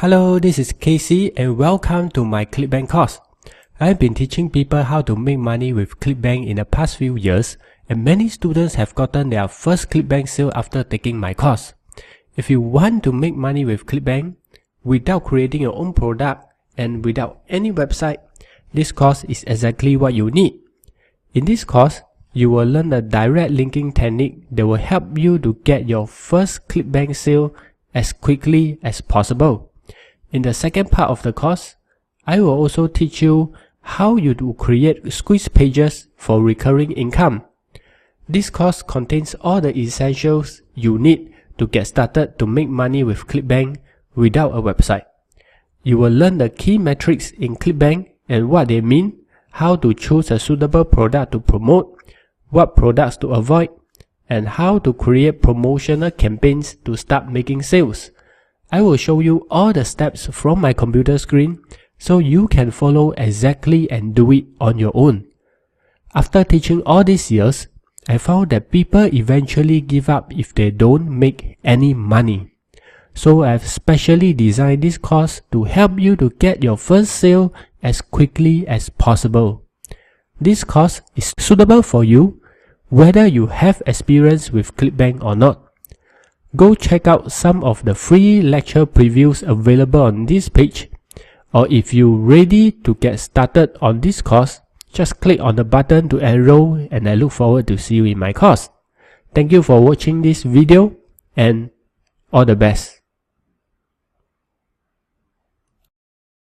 Hello, this is Casey and welcome to my ClickBank course. I've been teaching people how to make money with ClickBank in the past few years, and many students have gotten their first ClickBank sale after taking my course. If you want to make money with ClickBank without creating your own product and without any website, this course is exactly what you need. In this course, you will learn the direct linking technique that will help you to get your first ClickBank sale as quickly as possible. In the second part of the course, I will also teach you how you to create squeeze pages for recurring income. This course contains all the essentials you need to get started to make money with ClickBank without a website. You will learn the key metrics in ClickBank and what they mean, how to choose a suitable product to promote, what products to avoid, and how to create promotional campaigns to start making sales. I will show you all the steps from my computer screen so you can follow exactly and do it on your own. After teaching all these years, I found that people eventually give up if they don't make any money. So I've specially designed this course to help you to get your first sale as quickly as possible. This course is suitable for you whether you have experience with ClickBank or not. Go check out some of the free lecture previews available on this page, or if you're ready to get started on this course, just click on the button to enroll and I look forward to see you in my course. Thank you for watching this video and all the best.